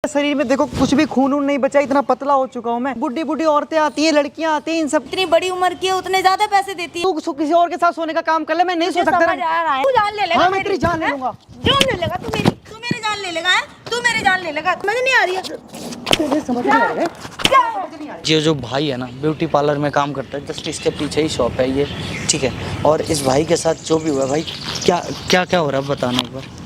शरीर में देखो कुछ भी खून वून नहीं बचा, इतना पतला हो चुका हूँ मैं। बुढ़ी बुढ़ी औरतें आती हैं, लड़कियां आती हैं, इन सब इतनी बड़ी उम्र की है उतने ज्यादा पैसे देती है। तू किसी और के साथ सोने का काम कर ले, मैं नहीं सो सकता। तू जान ले लेगा। हाँ, मैं तेरी जान ले लूंगा। जान ले लेगा तू मेरी जान ले लेगा। तू मेरी जान ले लेगा। समझ नहीं आ रही है। समझ नहीं आ रहा है। ये जो भाई है ना, ब्यूटी पार्लर में काम करता है, जस्ट इसके पीछे ही शॉप है ये, ठीक है। और इस भाई के साथ जो भी हुआ भाई, क्या क्या क्या हो रहा है बताना एक बार।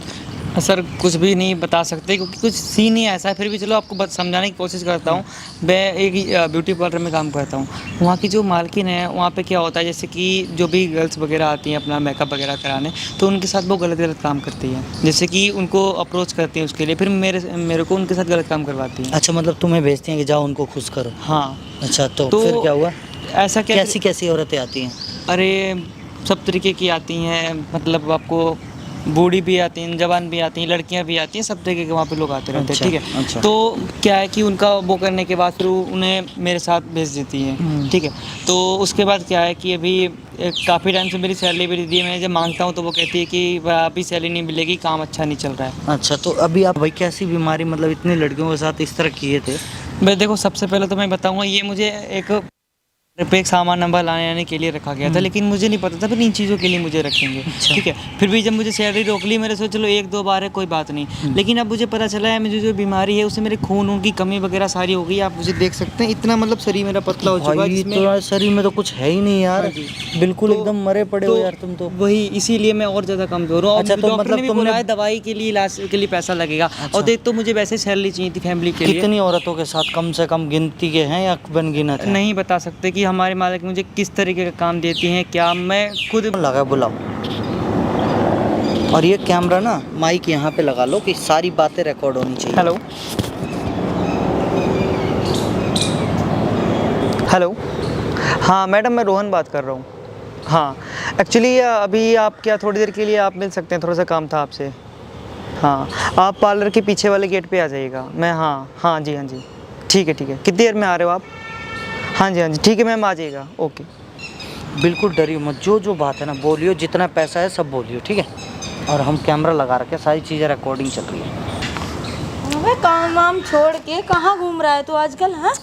सर कुछ भी नहीं बता सकते क्योंकि कुछ सीन ही ऐसा है, फिर भी चलो आपको समझाने की कोशिश करता हूँ। मैं एक ब्यूटी पार्लर में काम करता हूँ। वहाँ की जो मालकिन है, वहाँ पे क्या होता है, जैसे कि जो भी गर्ल्स वगैरह आती हैं अपना मेकअप वगैरह कराने, तो उनके साथ वो गलत गलत काम करती हैं। जैसे कि उनको अप्रोच करती हैं उसके लिए, फिर मेरे को उनके साथ गलत काम करवाती हैं। अच्छा, मतलब तुम्हें भेजती हैं कि जाओ उनको खुश करो। हाँ। अच्छा, तो फिर क्या हुआ? ऐसा क्या, कैसी कैसी औरतें आती हैं? अरे सब तरीके की आती हैं, मतलब आपको बूढ़ी भी आती हैं, जवान भी आती हैं, लड़कियां भी आती हैं, सब तरीके के वहाँ पे लोग आते रहते हैं। अच्छा, ठीक है। अच्छा। तो क्या है कि उनका वो करने के बाद फिर उन्हें मेरे साथ भेज देती हैं। ठीक है। तो उसके बाद क्या है कि अभी काफ़ी टाइम से मेरी सैलरी भी दी है। मैं जब मांगता हूँ तो वो कहती है कि अभी सैलरी नहीं मिलेगी, काम अच्छा नहीं चल रहा है। अच्छा, तो अभी आप भाई कैसी बीमारी, मतलब इतनी लड़कियों के साथ इस तरह किए थे? मैं देखो, सबसे पहले तो मैं बताऊँगा, ये मुझे एक सामान नंबर लाने के लिए रखा गया था, लेकिन मुझे नहीं पता था फिर इन चीज़ों के लिए मुझे रखेंगे। अच्छा। ठीक है। फिर भी जब मुझे सैलरी रोक ली, मेरे से चलो एक दो बार है, कोई बात नहीं। लेकिन अब मुझे पता चला है मुझे जो बीमारी है उससे मेरे खून की कमी वगैरह सारी हो गई। आप मुझे देख सकते हैं, इतना मतलब शरीर मेरा पतला हो चुका है, भाई जिसमें तो शरीर में तो कुछ है ही नहीं यार, बिल्कुल तो- एकदम मरे पड़े हो यार तुम तो। वही इसीलिए मैं और ज़्यादा कमजोर हूँ। अच्छा, तो डॉक्टर मतलब ने भी तुमने- बोला है दवाई के लिए, इलाज के लिए पैसा लगेगा। अच्छा। और देख, तो मुझे वैसे सैलरी चाहिए थी फैमिली के लिए। कितनी औरतों के साथ, कम से कम गिनती के हैं या अनगिनत हैं? नहीं बता सकते कि हमारे मालिक मुझे किस तरीके का काम देती हैं, क्या मैं खुद लगा बुलाओ। और ये कैमरा ना माइक यहाँ पे लगा लो कि सारी बातें रिकॉर्ड होनी चाहिए। Hello hello. हाँ मैडम, मैं रोहन बात कर रहा हूँ। हाँ, एक्चुअली अभी आप क्या थोड़ी देर के लिए आप मिल सकते हैं? थोड़ा सा काम था आपसे। हाँ, आप पार्लर के पीछे वाले गेट पे आ जाइएगा। मैं हाँ जी, हाँ जी, ठीक है ठीक है। कितनी देर में आ रहे हो आप? हाँ जी ठीक है मैम, आ जाइएगा। ओके। बिल्कुल डरियो मत, जो बात है ना बोलियो, जितना पैसा है सब बोलियो, ठीक है। और हम कैमरा लगा रखे, सारी चीज़ें रिकॉर्डिंग चल रही है। अबे काम वाम छोड़ के कहाँ घूम रहा है तू आजकल? हाँ,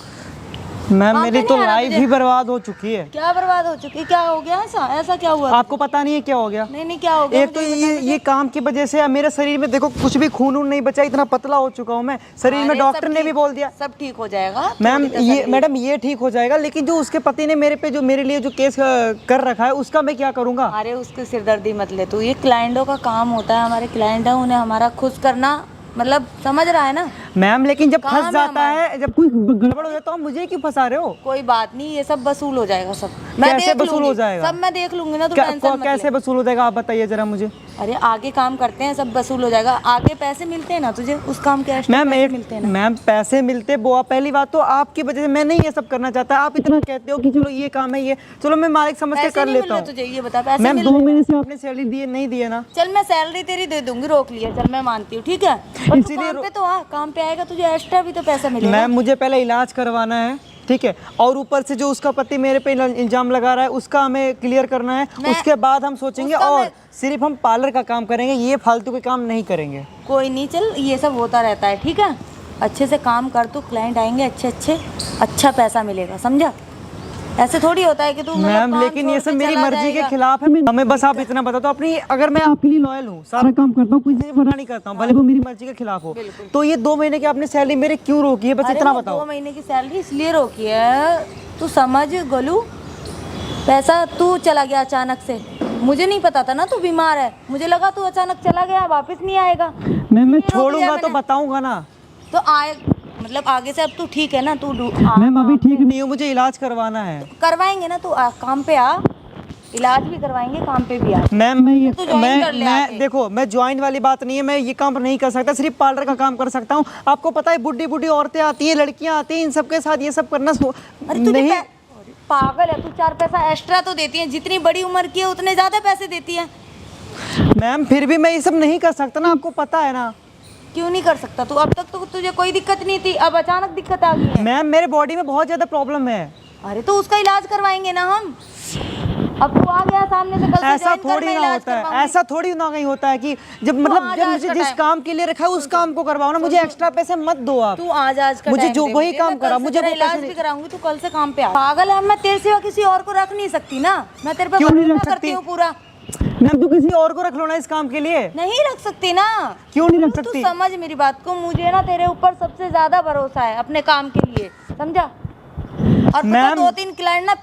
मैम हाँ, मेरी तो तो नहीं आ रहा लाइफ तुझे? ही बर्बाद हो चुकी है। क्या बर्बाद हो चुकी? क्या हो गया? ऐसा क्या हुआ? आपको पता नहीं है क्या हो गया? नहीं क्या हो गया? एक तो ये काम की वजह से मेरे शरीर में देखो कुछ भी खून वून नहीं बचा, इतना पतला हो चुका हूँ मैं। शरीर में डॉक्टर ने भी बोल दिया सब ठीक हो जाएगा मैम। ये मैडम ये ठीक हो जाएगा, लेकिन जो उसके पति ने मेरे पे जो मेरे लिए जो केस कर रखा है उसका मैं क्या करूँगा? अरे उसकी सिरदर्दी मत ले तू। ये क्लाइंटों का काम होता है, हमारे क्लाइंट है, उन्हें हमारा खुश करना, मतलब समझ रहा है ना? मैम लेकिन जब काम फंस है जाता है, जब कोई गड़बड़ हो जाता है, तो मुझे क्यों फंसा रहे हो? कोई बात नहीं, ये सब वसूल हो जाएगा सब। मैं कैसे देख वसूल हो लूंगी, जाएगा? सब मैं देख लूंगी ना, तू टेंशन मत कैसे ले। वसूल हो जाएगा आप बताइए जरा मुझे। अरे आगे काम करते हैं, सब वसूल हो जाएगा। आगे पैसे मिलते हैं ना तुझे उस काम के एक्स्ट्रा मैम पैसे मिलते हैं ना। मैम पैसे मिलते वो पहली बात तो आपकी वजह से मैं नहीं ये सब करना चाहता। आप इतना कहते हो कि चलो ये काम है, ये चलो मैं मालिक समझ के पैसे कर नहीं लेता मिल रहे हूँ। तुझे, ये बता पैसे मैम मिल 2 रहे हैं? महीने से आपने सैलरी दिए नहीं दिए ना? चल मैं सैलरी तेरी दे दूंगी, रोक लिया, चल मैं मानती हूँ, ठीक है। पर तू इसीलिए काम पे तो आ, काम पे आएगा तुझे एक्स्ट्रा भी तो पैसा मिलेगा। मैम मुझे पहले इलाज करवाना है, ठीक है, और ऊपर से जो उसका पति मेरे पे इल्जाम लगा रहा है उसका हमें क्लियर करना है। उसके बाद हम सोचेंगे, और सिर्फ हम पार्लर का काम करेंगे, ये फालतू के काम नहीं करेंगे। कोई नहीं, चल ये सब होता रहता है, ठीक है। अच्छे से काम कर तू, क्लाइंट आएंगे अच्छे, अच्छा पैसा मिलेगा, समझा? ऐसे थोड़ी होता है कि तू मैम लेकिन ये सब मेरी मर्जी के खिलाफ है। हमें बस आप इतना बता दो अपनी, अगर मैं आपके लिए लॉयल हूँ, सारा काम करता हूँ, कुछ नहीं मना नहीं करता हूँ, भले वो मेरी मर्जी के खिलाफ हो, तो ये 2 महीने की आपने सैलरी मेरे क्यों रोकी है? बस इतना बताओ। 2 महीने की सैलरी इसलिए रोकी है, तू समझ गोलू, पैसा तू चला गया अचानक से। मुझे नहीं पता था ना तू बीमार है, मुझे लगा तू अचानक चला गया, वापस नहीं आएगा। मैं छोड़ूंगा तो बताऊंगा ना। तो आए मतलब आगे से अब तू ठीक है ना? तू मैम अभी ठीक नहीं हूँ, मुझे इलाज करवाना है। करवाएंगे ना, तू काम पे आ, इलाज भी करवाएंगे, काम पे भी आ। मैम तू join कर ले आके। देखो मैं ज्वाइन वाली बात नहीं है, मैं ये काम नहीं कर सकता, सिर्फ पार्लर का काम कर सकता हूँ। आपको पता है बुढ़ी बुढ़ी औरतें आती हैं, लड़कियाँ आती हैं, इन सबके साथ ये सब करना अरे तुझे नहीं। पागल है तू? 4 पैसा एक्स्ट्रा तो देती है, जितनी बड़ी उम्र की है उतने ज्यादा पैसे देती है। मैम फिर भी मैं ये सब नहीं कर सकता ना, आपको पता है ना। क्यों नहीं कर सकता तू? अब तक तो तुझे कोई दिक्कत नहीं थी, अब अचानक दिक्कत आ गई है। मैम मेरे बॉडी में बहुत ज्यादा प्रॉब्लम है। अरे तो उसका इलाज करवाएंगे ना हम। अब तू आ गया सामने से, कल से ऐसा join कर, थोड़ी मैं ना इलाज होता है, करवाऊंगी। ऐसा थोड़ी ना कहीं होता है कि जब आ मतलब जा जब आज मुझे का जिस टाइम। काम के लिए रखा है उस काम को करवाओ ना, मुझे एक्स्ट्रा पैसे मत दो आप। तू आज का मुझे टाइम जो दे वही मुझे, काम मैं कल करा, से मुझे तेरा वो इलाज पैसे भी नहीं- कराऊंगी, तू कल से काम पे आ। पागल है, मैं तेरे सिवा किसी और को रख नहीं सकती ना, मैं तेरे पे क्यों नहीं भरोसा रख करती सकती? हूँ पूरा। मैम, तू किसी और को रख लो ना इस काम के लिए। नहीं रख सकती ना। क्यों नहीं रख तू सकती? समझ मेरी बात को, मुझे ना तेरे ऊपर सबसे ज्यादा भरोसा है अपने काम के लिए, समझा? और पता मैम- 2-3 क्लाइंट ना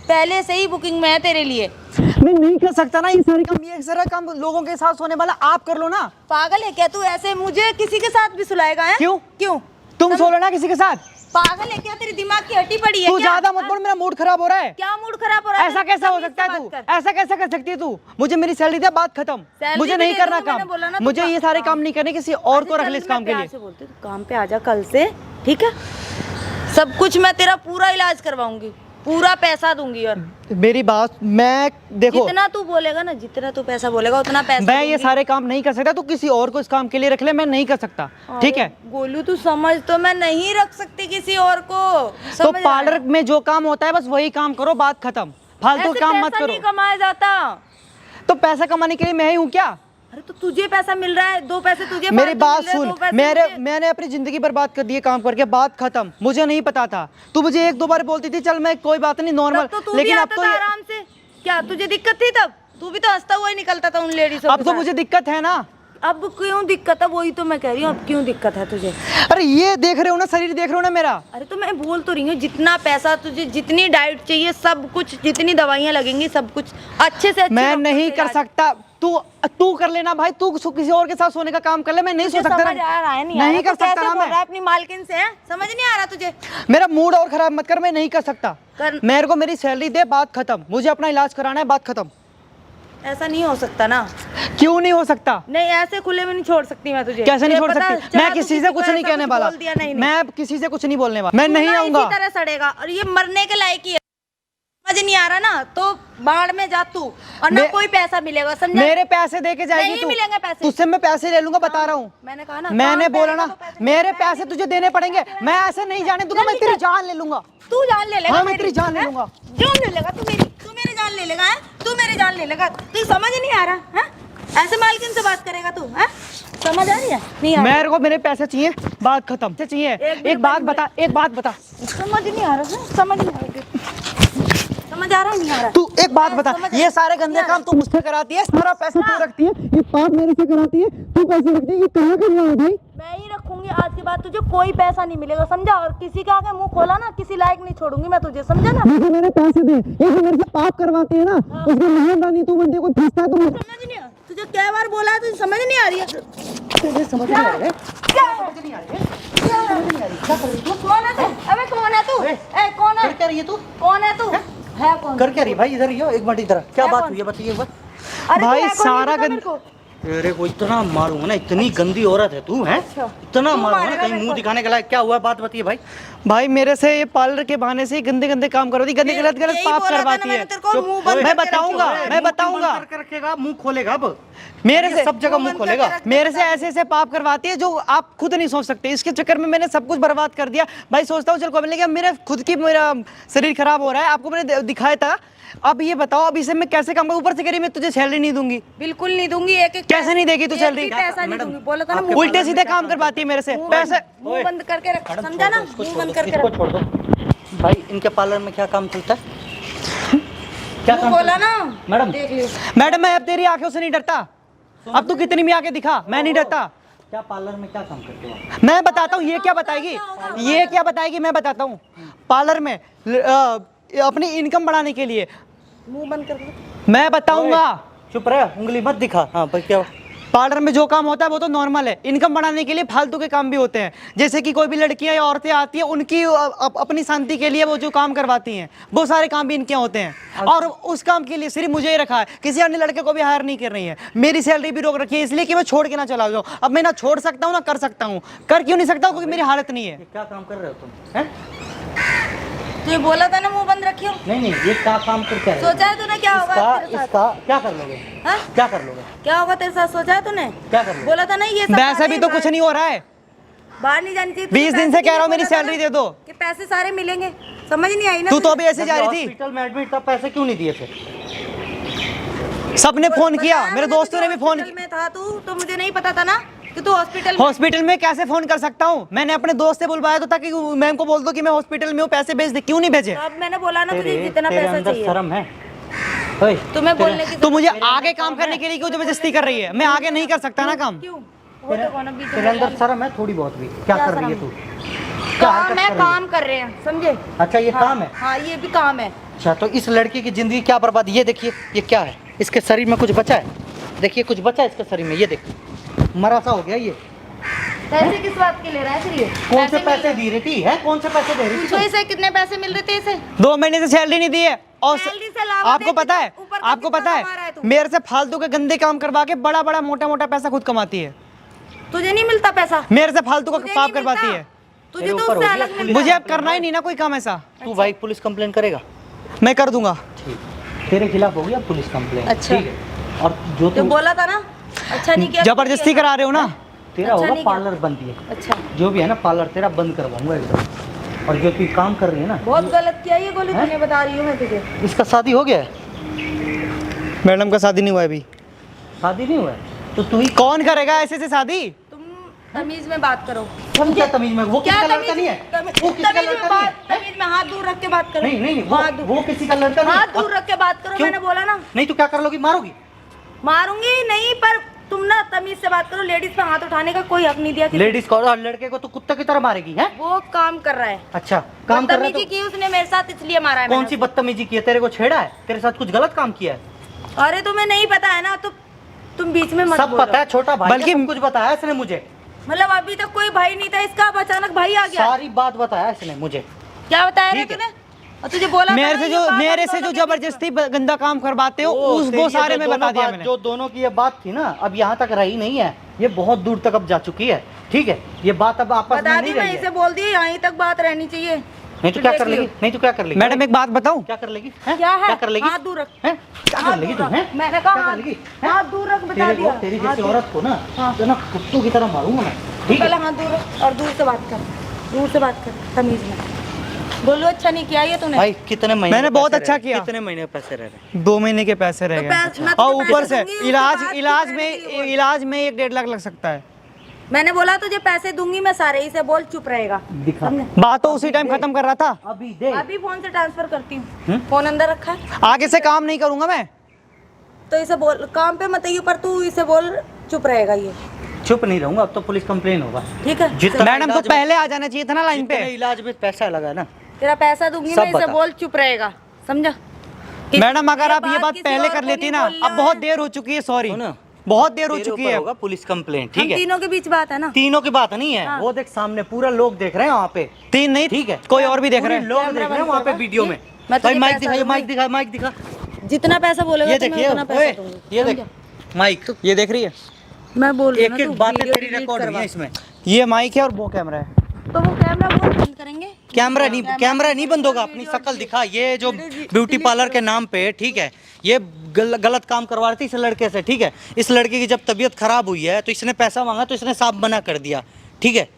पहले से ही बुकिंग में है तेरे लिए। मैं नहीं कर सकता ना ये सारा काम लोगों के साथ होने वाला, आप कर लो ना। पागल है क्या तू? ऐसे मुझे किसी के साथ भी सुलाएगा है? क्यों? क्यों? तुम सो लो ना किसी के साथ। पागल है क्या? तेरी दिमाग की हड्डी पड़ी है तू क्या? ज्यादा मत बोल, मेरा मूड खराब हो रहा है। क्या मूड खराब हो रहा है? ऐसा कैसा हो सकता है? तू ऐसा कैसा कर सकती है तू? मुझे मेरी सैलरी दे, बात खत्म। सैलरी मुझे भी नहीं दे करना दूंगा, मैंने काम, बोला ना, तू मुझे ये सारे काम नहीं करने, किसी और को रख ले इस काम के लिए। बोलते तू काम पे आ जा कल से, ठीक है? सब कुछ मैं तेरा पूरा इलाज करवाऊंगी, पूरा पैसा दूंगी। और मेरी बात, मैं देखो, जितना तू बोलेगा ना, जितना तू पैसा बोलेगा उतना पैसा मैं ये दूंगी। सारे काम नहीं कर सकता, तू किसी और को इस काम के लिए रख ले, मैं नहीं कर सकता, ठीक है? गोलू तू समझ, तो मैं नहीं रख सकती किसी और को, तो समझ रहा पार्लर है? में जो काम होता है बस वही काम करो, बात खत्म, फालतू ऐसे काम मत पैसा करो। नहीं कमाया जाता। तो पैसा कमाने के लिए मैं ही हूँ क्या? अरे तो तुझे पैसा मिल रहा है, 2 पैसे तुझे मेरी फालतू बात मिल रहे हैं, सुन, 2 पैसे मेरे मुझे। मैंने अपनी जिंदगी बर्बाद कर दी है काम करके, बात खत्म। मुझे नहीं पता था, तू मुझे 1-2 बार बोलती थी चल मैं कोई बात नहीं नॉर्मल, तब तो तू भी लेकिन अब आता तो था आराम से। क्या तुझे दिक्कत थी तब? तू भी तो हंसता हुआ ही निकलता था उन लेडीजों अब के तो साथ। मुझे दिक्कत है ना। अब क्यों दिक्कत है? वही तो मैं कह रही हूँ, अब क्यों दिक्कत है तुझे? अरे ये देख रहे हो ना, शरीर देख रहे हो ना मेरा। अरे तो मैं बोल तो रही हूँ, जितना पैसा तुझे, जितनी डाइट चाहिए, सब कुछ, जितनी दवाइयाँ लगेंगी, सब कुछ अच्छे से अच्छे मैं डॉक्टर नहीं से कर इलाज- सकता, तू कर लेना भाई, तू किसी और के साथ सोने का काम कर ले, मैं नहीं सो तुझे सकता। समझ आ रहा है नहीं? नहीं आ रहा? कर तू कैसे सकता ना बोल रहा मैं। है अपनी मालकिन से? है समझ नहीं आ रहा तुझे? मेरा मूड और खराब मत कर, मैं नहीं कर सकता। मेरे को मेरी सैलरी दे, बात खत्म। मुझे अपना इलाज कराना है, बात खत्म। ऐसा नहीं हो सकता ना। क्यों नहीं हो सकता? नहीं, ऐसे खुले में नहीं छोड़ सकती मैं तुझे। कैसे नहीं तुझे छोड़ पता सकती? चला मैं तू किसी से को कुछ नहीं ऐसा कहने कुछ वाला, बोल दिया, नहीं, नहीं। मैं किसी से कुछ नहीं बोलने वाला, मैं तू नहीं ना आऊंगा। इसी तरह सड़ेगा और ये मरने के लायक ही है। समझ नहीं आ रहा ना, तो बाढ़ में जा तू, और ना कोई पैसा मिलेगा, समझा? मेरे पैसे दे के जाएगी नहीं तू? मिलेंगे पैसे। तुझसे मैं पैसे ले लूंगा, बता रहा हूँ। मैंने कहा ना, मैंने काम पे बोला आएगा ना, तो पैसे मेरे मिलेंगे। पैसे तुझे देने पड़ेंगे। मैं ऐसे नहीं जाने दूंगा, मैं तेरी जान ले लूंगा। तू जान ले लेगा हाँ, मैं मेरी, तेरी जान ले हैं? लूंगा। जान ले लेगा तू मेरी जान ले लेगा, हैं? तू मेरी जान ले लेगा। तू समझ नहीं आ रहा है? ऐसे मालकिन से बात करेगा तू? हैं? समझ आ रही है? नहीं आ रही? मेरे को मेरे पैसे चाहिए, बात खत्म। चाहिए एक बात बता, एक बात बता, समझ नहीं आ रहा है? समझ नहीं आ रहा, समझ आ रहा है? नहीं आ रहा? तू एक बात बता, समझ ये सारे गंदे काम तू मुझसे कराती है, सारा पैसा तू रखती है, ये पाप मेरे से कराती है, तू पैसे रखती है, ये कहाँ कर रहा है भाई? मैं ही रखूंगी, आज के बाद तुझे कोई पैसा नहीं मिलेगा, समझा? और किसी का आगे मुंह खोला ना, किसी लायक नहीं छोड़ूंगी मैं तुझे, समझा ना? मुझे मेरे पैसे दे, ये जो मेरे से पाप करवाती है ना, उसमें मेहरबानी तू बनती है, कोई फंसता है तो मुझे समझ नहीं आ तुझे क्या बार बोला है, तुझे समझ नहीं आ रही है? तुझे समझ नहीं आ रहा है? क्या समझ नहीं आ रही है? क्या कर रही तू? कौन है तू? अबे कौन है तू? ए कौन है? क्या रही है तू? कौन है तू? है कौन? कर क्या रही है भाई? इधर ही हो, एक मिनट इधर। क्या है बात कौन? हुई है, बताइए एक बार। अरे तू भाई है कौन? ये सारा बता गंद मेरे को। अरे को इतना मारूंगा ना, इतनी गंदी औरत है तू, है? अच्छा। इतना तू मारूंगा ना, मारेगा कहीं मेरे मुंह को। दिखाने के लायक क्या हुआ? बात बताइए भाई। भाई मेरे से ये पार्लर के बहाने से गंदे गंदे काम करवाती, गंदे गलत यही पाप बोला था ना करवाती मैंने है। तेरे को, मुंह बंद मैं करके बताऊंगा, रखियो। मैं बताऊंगा। मुंह बंद करके रखेगा, मुंह खोलेगा अब। मेरे ये से सब जगह मुंह बंद खोलेगा। करके रख। मेरे से ऐसे ऐसे पाप करवाती है जो आप खुद नहीं सोच सकते। इसके चक्कर में मैंने सब कुछ बर्बाद कर दिया भाई। सोचता हूँ चल कोई मिलेगा, मेरे खुद की मेरा शरीर खराब हो रहा है, आपको मैंने दिखाया था। अब ये बताओ, अब इसे मैं कैसे काम करूं? ऊपर से कह रही मैं तुझे सैलरी नहीं दूंगी। बिल्कुल नहीं दूंगी, एक एक कैसे नहीं देगी तू एक सैलरी? भी पैसा नहीं दूंगी, बोला था ना। मुंह उल्टे सीधे काम करवाती है मेरे से। पैसे मुंह बंद करके रख, समझा ना? मुंह बंद करके इसको रख। छोड़ दो भाई। इनके पार्लर में क्या काम चलता है? क्या काम बोला चलता है? ना मैडम, देख लियो। मैडम, मैं अब तेरी आंखों से नहीं डरता। अब तू कितनी भी आंखें दिखा, मैं नहीं डरता। क्या पार्लर में क्या काम करते हो आप? मैं बताता हूँ, ये क्या बताएगी, ये क्या बताएगी, मैं बताता हूँ। पार्लर में अपनी इनकम बढ़ाने के लिए मुंह बंद कर। मैं बताऊंगा। चुप रहे, उंगली मत दिखा। हाँ भाई, क्या? पार्लर में जो काम होता है वो तो नॉर्मल है। इनकम बढ़ाने के लिए फालतू के काम भी होते हैं, जैसे कि कोई भी लड़कियां या औरतें आती हैं, उनकी अपनी शांति के लिए वो जो काम करवाती हैं, वो सारे काम भी इनके होते हैं। और उस काम के लिए सिर्फ मुझे ही रखा है, किसी अन्य लड़के को भी हायर नहीं कर रही है। मेरी सैलरी भी रोक रखी है इसलिए कि मैं छोड़ के ना चला जाऊँ। अब मैं ना छोड़ सकता हूँ ना कर सकता हूँ। कर क्यों नहीं सकता हूँ? क्योंकि मेरी हालत नहीं है। ये क्या काम कर रहे हो तुम, हैं? तुझे बोला था ना मुंह बंद रखियो। नहीं नहीं, ये क्या काम कर क्या रहे हो? सोचा है तूने क्या होगा तेरे साथ? इसका क्या कर लोगे? हाँ? क्या कर लोगे? क्या होगा तेरे साथ? सोचा है तूने? क्या कर लोगे? बोला था ना ये सब वैसे भी तो कुछ नहीं हो रहा है। बाहर नहीं जानी चाहिए। 20 दिन से कह रहा हूँ मेरी सैलरी दे दो। कि पैसे सारे मिलेंगे, समझ नहीं आई ना तू तो तुझे? अभी ऐसे जा रही थी। हॉस्पिटल में एडमिट, तब पैसे क्यों नहीं दिए थे? सबने फोन किया, मेरे दोस्तों ने भी फोन हॉस्पिटल में था तू, तो मुझे नहीं पता था ना कि तू हॉस्पिटल हॉस्पिटल में कैसे फोन कर सकता हूँ? मैंने अपने दोस्त से बुलवाया तो ताकि मैम को बोल दो कि मैं हॉस्पिटल में हूँ, पैसे भेज दे। क्यों नहीं भेजे? तो अब मैंने बोला ना तुझे तेरे जितना तेरे पैसा अंदर चाहिए शर्म है? ओए, तुम्हें बोलने की तो मुझे आगे काम करने के लिए क्यों जबरदस्ती कर रही है? मैं आगे नहीं कर सकता ना काम। क्यों वो तो कौन बीच तेरे अंदर शर्म है थोड़ी बहुत भी? क्या कर रही है तू? काम है, काम कर रहे हैं, समझे? अच्छा ये काम है? हाँ ये भी काम है। अच्छा तो इस लड़की की जिंदगी क्या बर्बाद। ये देखिए ये क्या है, इसके शरीर में कुछ बचा है? देखिए कुछ बचा है इसके शरीर में, ये देख मरा सा हो गया ये। पैसे किस बात के ले रहा है फिर ये? कौन से पैसे दे रही थी है? कौन से पैसे दे रही थी पूछो तू? इसे कितने पैसे मिल रहे थे इसे? 2 महीने से सैलरी नहीं दी है और सैलरी से अलावा आपको देख पता है, ऊपर का आपको कितना पता कमा रहा है है तू? मेरे से फालतू के गंदे काम करवा के बड़ा बड़ा मोटा मोटा पैसा खुद कमाती है। तुझे नहीं मिलता पैसा? मेरे से फालतू का तुझे पाप नहीं करवाती मिलता? है। तुझे मेरे तो ऊपर उससे हो गया अलग पुलिस। मिलता मुझे अब करना ही नहीं ना कोई काम ऐसा। तू भाई पुलिस कंप्लेन करेगा? मैं कर दूंगा। ठीक, तेरे खिलाफ हो गया पुलिस कंप्लेन। अच्छा। ठीक है। और जो जो तू बोला था ना, अच्छा नहीं किया। जबरदस्ती करा रहे हो ना। तेरा अच्छा होगा नहीं किया। पार्लर बंद है, अच्छा जो भी है ना पार्लर तेरा बंद करवाऊंगा एकदम। और जो तू काम कर रही है ना, बहुत गलत किया ये गोली, हैं? तूने बता रही हूँ मैं तुझे। इसका शादी हो गया है? मैडम का शादी नहीं हुआ है अभी। शादी नहीं हुआ है तो तू ही कौन करेगा ऐसे से शादी? तुम तमीज में बात करो। कौन क्या तमीज में? वो किसी का लड़का नहीं है? वो किसी का तमीज में लड़का नहीं बात, है? तमीज में हाथ दूर रख के बात करो। नहीं नहीं हाथ दूर, वो किसी का लड़का नहीं हाथ है। दूर रख के बात करो, क्यों? मैंने बोला ना। नहीं तो क्या कर लोगी? मारोगी? मारूंगी नहीं, पर तुम ना तमीज से बात करो। लेडीज पे हाथ उठाने का कोई हक नहीं दिया किसी लेडीज को और लड़के को तो कुत्ते की तरह मारेगी है? को। वो काम कर रहा है, अच्छा काम कर रहा है बदतमीजी तो की उसने मेरे साथ, इसलिए मारा है कौन मैंने सी बदतमीजी की है? तेरे को छेड़ा है? तेरे साथ कुछ गलत काम किया है? उसको। अरे तुम्हें नहीं पता है ना, तो तुम बीच में मत सब बोलो। पता है, छोटा भाई बल्कि- बल्कि कुछ बताया इसने मुझे। मतलब अभी तक कोई भाई नहीं था इसका, अब अचानक भाई आ गया। सारी बात बताया इसने मुझे। क्या बताया रे ठीक है। तूने? और तुझे बोला था मेरे ना, से ये जो बात हम मेरे से दोनों जो के बीच में। जबरदस्ती गंदा काम करवाते हो ओ, उस तो वो ये सारे जो में दोनों बता दिया बात- मैंने। जो दोनों की ये बात थी ना, अब यहाँ तक रही नहीं है, ये बहुत दूर तक अब जा चुकी है। ठीक है, ये बात अब आपस में बता नहीं दी, मैं रही इसे है। बोल दी यहीं तक बात रहनी चाहिए। नहीं तो क्या कर लेगी? नहीं तो क्या कर लेगी? मैडम एक बात बताऊं, क्या कर लेगी? हैं? क्या है? क्या कर लेगी? हाथ दूर रख। हैं? क्या हाथ कर लेगी दूर तू? रख। हैं? मैंने कहा क्या कर हाथ- लेगी? हैं? हाथ दूर रख, बता तेरे दिया। को तेरी हाथ जैसी दूर। औरत को ना हाँ। तो ना कुत्तों की तरह मारूंगा मैं। ठीक है? पहले हाथ दूर रख और दूर से बात कर, दूर से बात कर तमीज में। बोलो अच्छा नहीं किया ये तूने। भाई कितने महीने मैंने के बहुत पैसे अच्छा रह गए? किया। कितने महीने के पैसे रह गए? 2 महीने के पैसे रह तो गए मैं और तुझे ऊपर पैसे से दूंगी, उसके इलाज बाद इलाज फिर में रहने के लिए बोल। इलाज में 1-1.5 लाख लग सकता है। मैंने बोला तुझे पैसे दूंगी मैं सारे, इसे बोल चुप रहेगा। दिखा समझे? बात तो उसी टाइम खत्म कर रहा था। अभी दे। अभी फोन से ट्रांसफर करती हूँ। हम्म? फोन अंदर रखा है आगे से काम नहीं करूंगा मैं। तो इसे बोल, काम पे मत आइए, पर तू इसे बोल चुप रहेगा ये, चुप नहीं रहूंगा, अब तो पुलिस कंप्लेन होगा। ठीक है? जितना मैडम को इलाज में- पहले आ जाना चाहिए था ना लाइन पे। जितने इलाज में पैसा लगा ना, तेरा पैसा दूंगी सब मैं, इसे बता। बोल चुप रहेगा, समझा? किसी- मैडम अगर आप ये बात किसी पहले और कर को लेती नहीं ना, बोलना अब बहुत है। देर हो चुकी है। सॉरी, हो ना? बहुत देर हो तेरे चुकी ऊपर है। होगा पुलिस कंप्लेन। हम ठीक है, तीनों के बीच बात है ना। तीनों की बात नहीं है। हाँ। वो देख सामने पूरा लोग देख रहे हैं वहाँ पे। 3 नहीं, ठीक है, कोई और भी देख रहे पूरे हैं। लोग कैमरा देख रहे हैं बंद वहाँ पे करवा। वीडियो में। मैं भाई तुझे माइक पैसा दिखा, ये दूंगी। माइक दिखा, माइक दिखा। जितना पैसा बोलेगा ये तो मैं देखिए, उतना पैसा ओए, दूंगी, ये देख समझा? माइक। ये देख रही है, मैं बोल रही हूँ एक ना, एक तू बातें वीडियो तेरी डिलीट रिकॉर्ड हुई करवा। है इसमें। ये माइक है और वो कैमरा है। तो वो कैमरा वो बंद करेंगे। कैमरा नहीं बंद होगा। अपनी शक्ल दिखा। ये जो ब्यूटी पार्लर के नाम पे, ठीक है, ये गलत काम करवा रही थी इस लड़के से। ठीक है, इस लड़के की जब तबीयत खराब हुई है तो इसने पैसा मांगा तो इसने साफ मना कर दिया। ठीक है,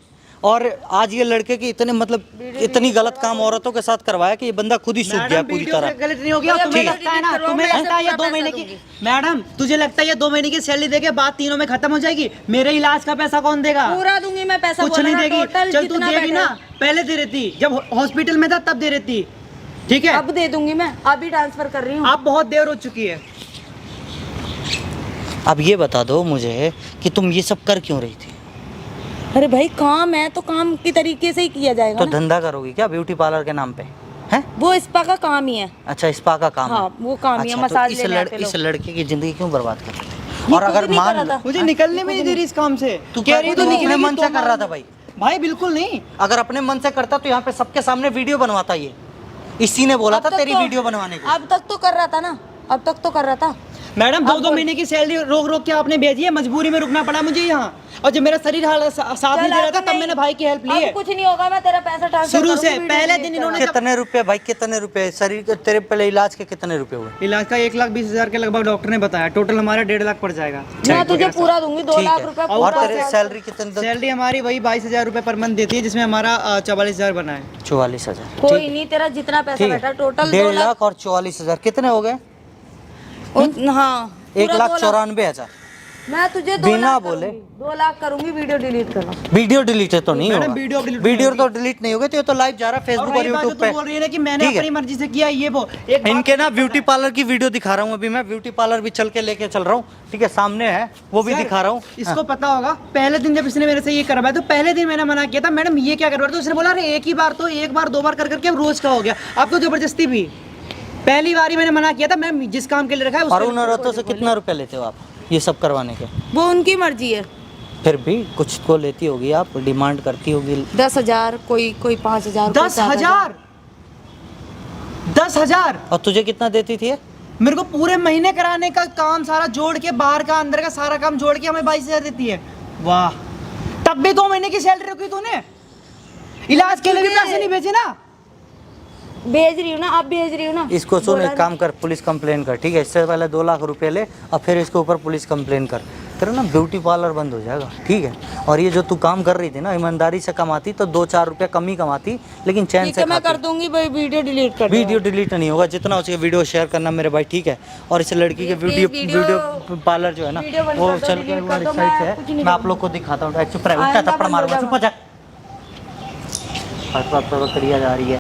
और आज ये लड़के की इतने मतलब इतनी गलत काम औरतों के साथ करवाया कि ये बंदा खुद ही सूख गया पूरी तरह। गलत नहीं हो गया। भैया, तुम्हें मैं लगता है ना, डिलीट तुम्हें करवाऊं, लगता है ये मैं 2 महीने पैसा की, दूंगी। मैडम तुझे लगता है ये 2 महीने की सैलरी देके बाद 3 में खत्म हो जाएगी? मेरे इलाज का पैसा कौन देगा? पूरा दूंगी मैं पैसा, कुछ बोला नहीं ना, देगी। टोटल चल तू जितना देगी ना, बैठा पहले दे रही थी जब हॉस्पिटल में था तब दे रही थी। ठीक है। है, अब दे दूंगी मैं, अभी ट्रांसफर कर रही हूँ। अब बहुत देर हो चुकी है। अब ये बता दो मुझे कि तुम ये सब कर क्यों रही थी? अरे भाई काम है तो काम की तरीके से ही किया जाएगा तो ना। धंधा करोगी क्या ब्यूटी पार्लर के नाम पे? हैं? वो स्पा का काम ही है। अच्छा, स्पा का काम हाँ, है। वो काम ही है, अच्छा, मसाज तो लेने आते इस लोग। लड़के की जिंदगी क्यों बर्बाद कर रहे थे? ये और खुद अगर नहीं मान कर रहा लो था। मुझे निकलने में नहीं दे रही इस काम से। तू कह रही तो अपने निकलेगी मन से तो कर रहा था भाई। भाई बिल्कुल नहीं। अगर अपने मन से करता तो यहाँ पे सबके सामने वीडियो बनवाता। ये इसी ने बोला अब था तक तेरी तो- वीडियो बनवाने को। अब तक तो कर रहा था ना, अब तक तो कर रहा था। मैडम 2-2 महीने की सैलरी रोक रोक के आपने भेजी है, मजबूरी में रुकना पड़ा मुझे यहाँ। और जब मेरा शरीर साथ नहीं दे रहा था तब मैंने भाई की हेल्प ली अब है। कुछ नहीं होगा, मैं तेरा पैसा ट्रांसफर शुरू से करूंगी, पहले वीडियो दिन डिलीट इन्होंने कितने रुपए भाई, कितने रुपए शरीर के तेरे पहले इलाज के कितने रुपए हुए? इलाज का 1,20,000 के लगभग डॉक्टर ने बताया। टोटल हमारा 1.5 लाख पड़ जाएगा। करवा। मैं तुझे पूरा दूंगी, 2 ठीक लाख है। रुपए और पूरा तेरे से- सैलरी कितने? सैलरी हमारी वही 22,000 रुपये पर मंथ देती है, जिसमें हमारा 44,000 बना है। 44,000। कोई नहीं, तेरा जितना पैसा ठीक बैठा है, टोटल 1.5 लाख और 44,000 कितने हो गए? हाँ 1,94,000 मैं तुझे 2 बिना लाख बोले। 2 लाख करूंगी, वीडियो डिलीट करना। वीडियो डिलीट तो नहीं मैडम, होगा, वीडियो डिलीट वीडियो तो डिलीट नहीं होगा, तो ये तो लाइव जा रहा है और फेसबुक और वही बात जो यूट्यूब तू पे। बोल रही है ना कि मैंने ठीक है। अपनी मर्जी से किया, ये वो एक बात इनके ना ब्यूटी पार्लर की वीडियो दिखा रहा हूँ अभी मैं, ब्यूटी पार्लर भी चल के लेके चल रहा हूँ, ठीक है, सामने है, वो भी सर, दिखा रहा हूँ। इसको पता होगा, पहले दिन जब इसने मेरे से ये करवाया तो पहले दिन मैंने मना किया था, मैडम ये क्या करवा रहे हो? तो उसने बोला अरे एक ही बार, तो एक बार 2 बार कर करके अब रोज का हो गया, अब तो जबरदस्ती भी। पहली बार ही मैंने मना किया था, मैम जिस काम के लिए रखा है और उसके उन औरतों से कितना रुपया लेते हो आप ये सब करवाने के? वो उनकी मर्जी है। फिर भी कुछ तो लेती होगी आप, डिमांड करती होगी। 10,000, कोई 5,000, 10,000 10,000 और तुझे कितना देती थी ये? मेरे को पूरे महीने कराने का काम सारा जोड़ के, बाहर का अंदर का सारा काम जोड़ के हमें 22,000 देती है। वाह, तब भी 2 महीने की सैलरी रखी तूने, इलाज के लिए भी पैसे नहीं भेजे ना। भेज रही हूँ ना, अब भेज रही हूँ ना। इसको सुन, बोला एक काम कर, पुलिस कंप्लेन कर, ठीक है, इससे पहले 2 लाख रुपए ले और फिर इसके ऊपर पुलिस कंप्लेन कर, तेरा ना ब्यूटी पार्लर बंद हो जाएगा, ठीक है। और ये जो तू काम कर रही थी ना, ईमानदारी से कमाती तो 2-4 रुपया कम ही कमाती, लेकिन चैन ठीक से है, मैं खाती। कर दूंगी भाई, वीडियो डिलीट कर दो। वीडियो डिलीट नहीं होगा, जितना हो सके वीडियो शेयर करना मेरे भाई, ठीक है। और इस लड़की के वीडियो पार्लर जो है ना, वीडियो बंद वो कर दो, चल के delete वो कर दो, साइड मैं से कुछ है, नहीं मैं आप लोग को दिखाता हूँ। चुप रहे, उल्टा आइंदा थप्पड़ बंद हो मारूंगा, जाओ। चुप हो जा। करिया जा रही है।